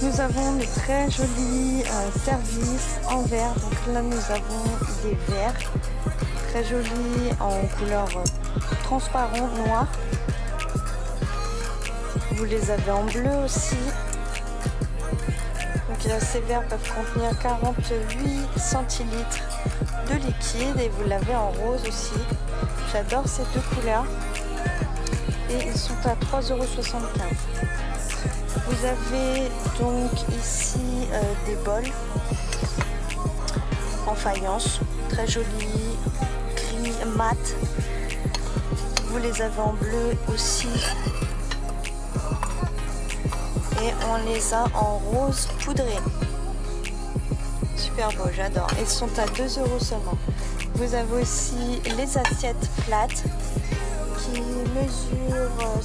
Nous avons de très jolis services en verre. Donc là, nous avons des verres très jolis en couleur transparent noir. Vous les avez en bleu aussi. Donc ces verres peuvent contenir 48 centilitres de liquide et vous l'avez en rose aussi. J'adore ces deux couleurs et ils sont à 3,75 €. Vous avez donc ici des bols en faïence, très jolis, gris mat. Vous les avez en bleu aussi. Et on les a en rose poudré. Super beau, j'adore. Ils sont à 2 € seulement. Vous avez aussi les assiettes plates qui mesurent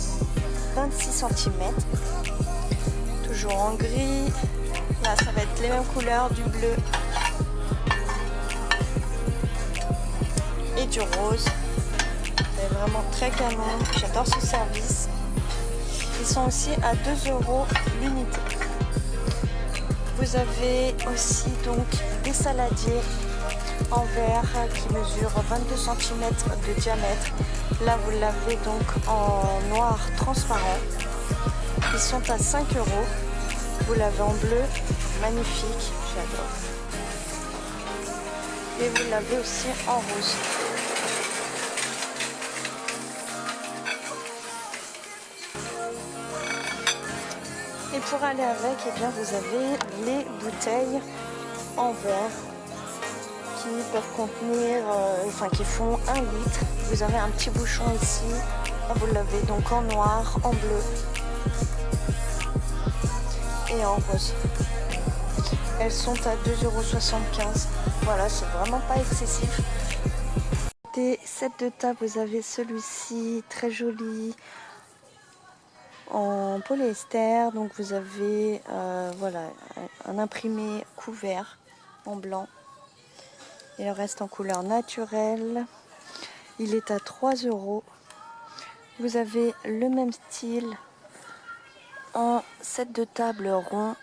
26 cm. Toujours en gris. Là, ça va être les mêmes couleurs, du bleu et du rose. C'est vraiment très canon. J'adore ce service. Ils sont aussi à 2 € l'unité. Vous avez aussi donc des saladiers en verre qui mesurent 22 cm de diamètre. Là, vous l'avez donc en noir transparent. Ils sont à 5 €. Vous l'avez en bleu, magnifique, j'adore. Et vous l'avez aussi en rose. Et pour aller avec, eh bien, vous avez les bouteilles en verre qui peuvent contenir, qui font 1 litre. Vous avez un petit bouchon ici. Vous l'avez donc en noir, en bleu et en rose. Elles sont à 2,75 €. Voilà, c'est vraiment pas excessif. Des sets de table, vous avez celui-ci très joli en polyester. Donc vous avez voilà, un imprimé couvert en blanc et le reste en couleur naturelle. Il est à 3 €. Vous avez le même style en set de table rond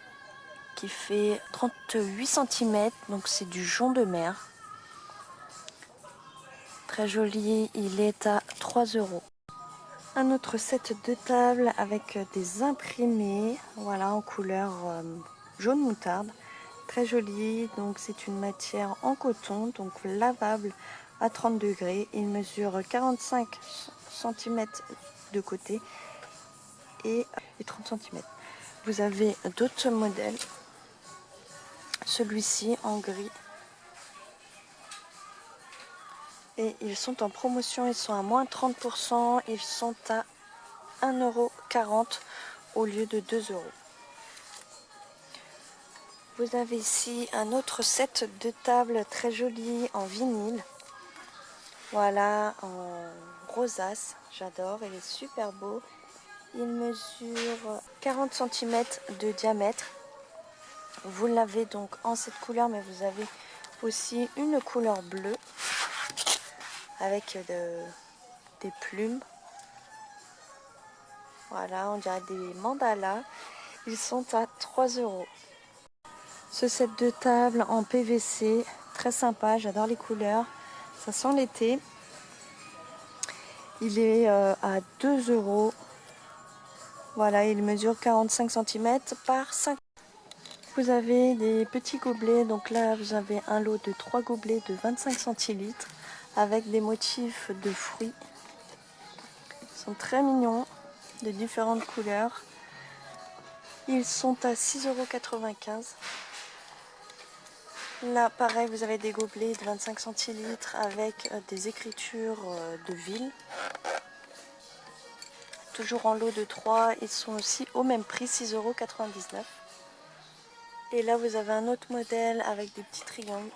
qui fait 38 cm, donc c'est du jonc de mer. Très joli, il est à 3 €. Un autre set de table avec des imprimés, voilà, en couleur jaune moutarde. Très joli, donc c'est une matière en coton, donc lavable à 30 degrés. Il mesure 45 cm de côté et 30 cm. Vous avez d'autres modèles. Celui-ci en gris. Et ils sont en promotion, ils sont à moins 30%, ils sont à 1,40 € au lieu de 2 €. Vous avez ici un autre set de table très joli en vinyle. Voilà, en rosace, j'adore, il est super beau. Il mesure 40 cm de diamètre. Vous l'avez donc en cette couleur, mais vous avez aussi une couleur bleue avec des plumes. Voilà, on dirait des mandalas. Ils sont à 3 €. Ce set de table en PVC, très sympa, j'adore les couleurs. Ça sent l'été. Il est à 2 €. Voilà, il mesure 45 cm par 5. Vous avez des petits gobelets. Donc là, vous avez un lot de 3 gobelets de 25 centilitres avec des motifs de fruits. Ils sont très mignons, de différentes couleurs. Ils sont à 6,95 €. Là, pareil, vous avez des gobelets de 25 centilitres avec des écritures de ville. Toujours en lot de 3, ils sont aussi au même prix, 6,99 €. Et là, vous avez un autre modèle avec des petits triangles.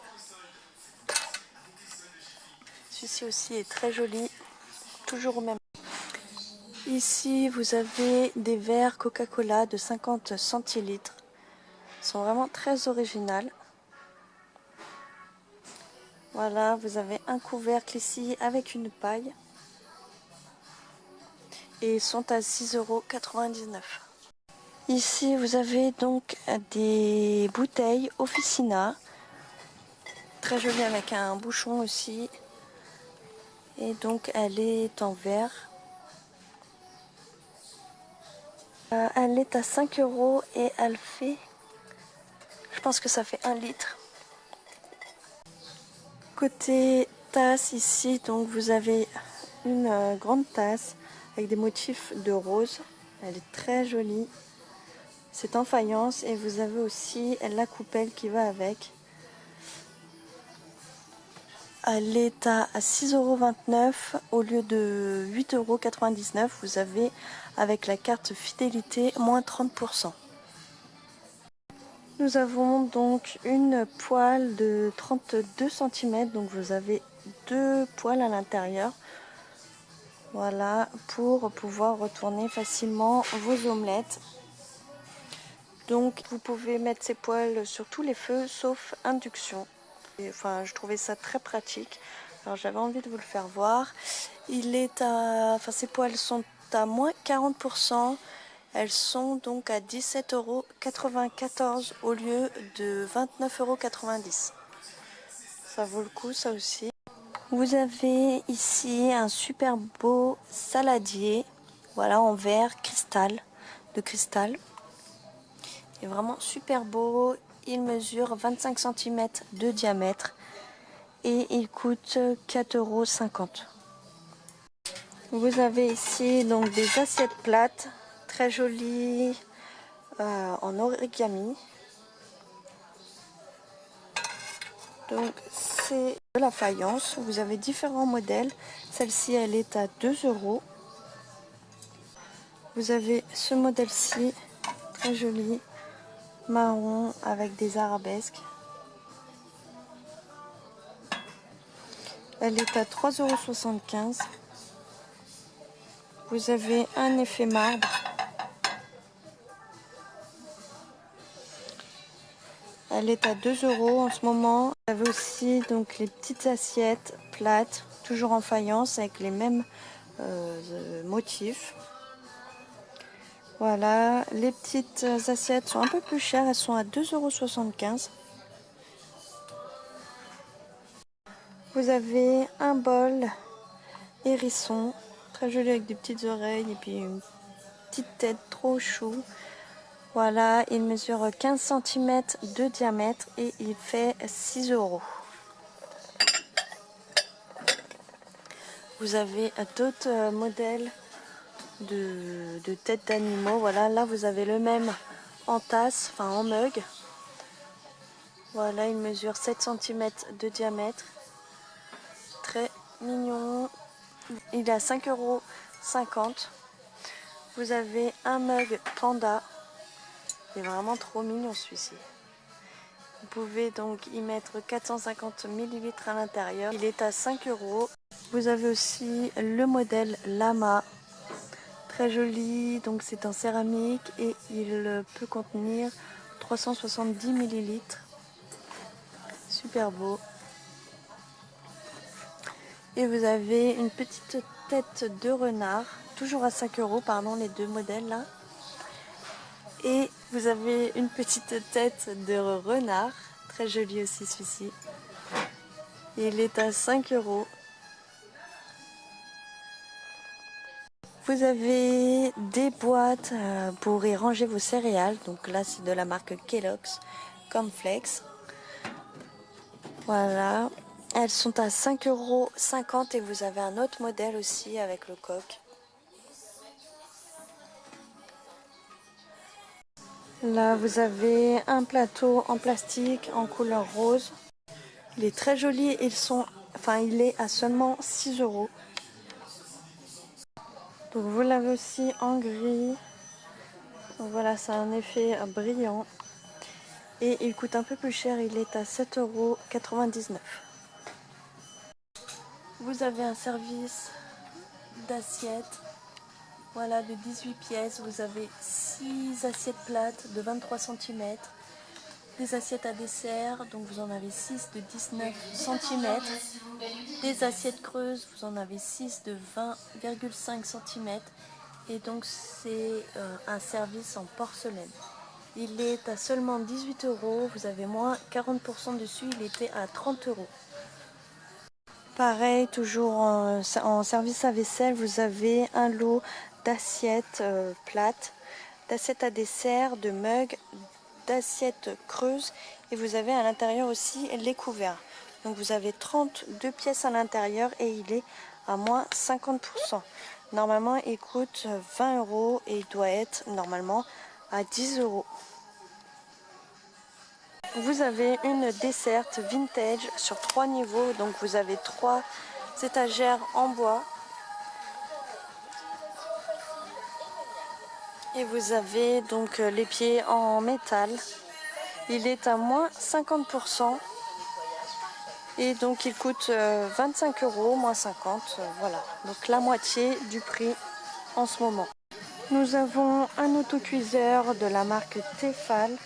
Celui-ci aussi est très joli, toujours au même prix. Ici, vous avez des verres Coca-Cola de 50 centilitres. Ils sont vraiment très originales. Voilà, vous avez un couvercle ici avec une paille. Et ils sont à 6,99 €. Ici, vous avez donc des bouteilles Officina. Très jolie avec un bouchon aussi. Et donc, elle est en verre. Elle est à 5 € et elle fait... Je pense que ça fait 1 litre. Côté tasse ici, donc vous avez une grande tasse avec des motifs de rose. Elle est très jolie. C'est en faïence et vous avez aussi la coupelle qui va avec. Elle est à 6,29 € au lieu de 8,99 €. Vous avez avec la carte fidélité moins 30%. Nous avons donc une poêle de 32 cm. Donc vous avez 2 poêles à l'intérieur. Voilà, pour pouvoir retourner facilement vos omelettes. Donc vous pouvez mettre ces poêles sur tous les feux sauf induction. Et, enfin, je trouvais ça très pratique. Alors j'avais envie de vous le faire voir. Ces poêles sont à moins 40%. Elles sont donc à 17,94 € au lieu de 29,90 €. Ça vaut le coup, ça aussi. Vous avez ici un super beau saladier, voilà, en verre de cristal. Il est vraiment super beau. Il mesure 25 cm de diamètre et il coûte 4,50 €. Vous avez ici donc des assiettes plates, très jolies, en origami. Donc c'est de la faïence. Vous avez différents modèles. Celle-ci, elle est à 2 €. Vous avez ce modèle-ci, très joli, marron avec des arabesques. Elle est à 3,75 €. Vous avez un effet marbre. Elle est à 2 € en ce moment. Vous avez aussi donc les petites assiettes plates, toujours en faïence avec les mêmes motifs. Voilà, les petites assiettes sont un peu plus chères, elles sont à 2,75 €. Vous avez un bol hérisson, très joli avec des petites oreilles et puis une petite tête trop chou. Voilà, il mesure 15 cm de diamètre et il fait 6 €. Vous avez d'autres modèles de têtes d'animaux. Voilà, là vous avez le même en tasse, enfin en mug. Voilà, il mesure 7 cm de diamètre. Très mignon. Il est à 5,50 €. Vous avez un mug panda. Il est vraiment trop mignon celui-ci. Vous pouvez donc y mettre 450 ml à l'intérieur. Il est à 5 €. Vous avez aussi le modèle lama. Très joli, donc c'est en céramique et il peut contenir 370 ml. Super beau. Et vous avez une petite tête de renard, toujours à 5 €, pardon, les deux modèles là. Et vous avez une petite tête de renard, très joli aussi celui-ci. Il est à 5 €. Vous avez des boîtes pour y ranger vos céréales. Donc là, c'est de la marque Kellogg's Cornflakes. Voilà. Elles sont à 5,50 € et vous avez un autre modèle aussi avec le coq. Là, vous avez un plateau en plastique en couleur rose. Il est très joli. Il est à seulement 6 €. Donc vous l'avez aussi en gris. Donc voilà, ça a un effet brillant. Et il coûte un peu plus cher, il est à 7,99 €. Vous avez un service d'assiettes, voilà, de 18 pièces. Vous avez 6 assiettes plates de 23 cm. Des assiettes à dessert, donc vous en avez 6 de 19 cm. Des assiettes creuses, vous en avez 6 de 20,5 cm. Et donc c'est un service en porcelaine. Il est à seulement 18 €, vous avez moins 40% dessus, il était à 30 €. Pareil, toujours en service à vaisselle, vous avez un lot d'assiettes plates, d'assiettes à dessert, de mugs, d'assiettes creuses et vous avez à l'intérieur aussi les couverts. Donc vous avez 32 pièces à l'intérieur et il est à moins 50%. Normalement il coûte 20 € et il doit être normalement à 10 €. Vous avez une desserte vintage sur 3 niveaux, donc vous avez 3 étagères en bois. Et vous avez donc les pieds en métal. Il est à moins 50%. Et donc il coûte 25 €, moins 50, voilà. Donc la moitié du prix en ce moment. Nous avons un autocuiseur de la marque Tefal.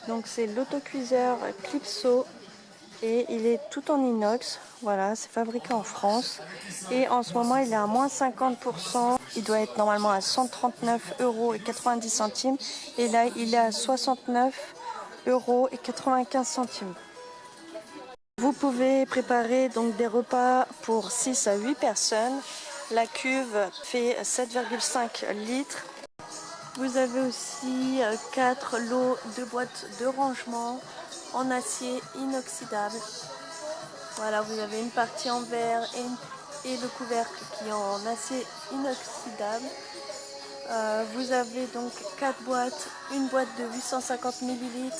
Donc c'est l'autocuiseur Clipso et il est tout en inox. Voilà, c'est fabriqué en France. Et en ce moment il est à moins 50%. Il doit être normalement à 139,90 € et là il est à 69,95 €. Vous pouvez préparer donc des repas pour 6 à 8 personnes. La cuve fait 7,5 litres. Vous avez aussi 4 lots de boîtes de rangement en acier inoxydable. Voilà, vous avez une partie en verre et le couvercle qui est en acier inoxydable. Vous avez donc 4 boîtes, une boîte de 850 ml,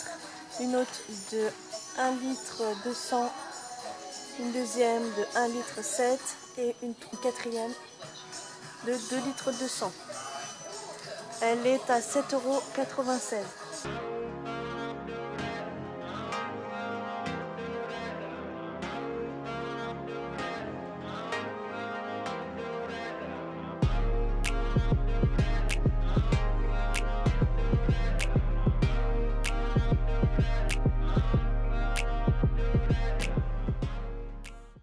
une autre de 1 litre 200, une deuxième de 1 litre 7 et une quatrième de 2 litres 200. Elle est à 7,96 €.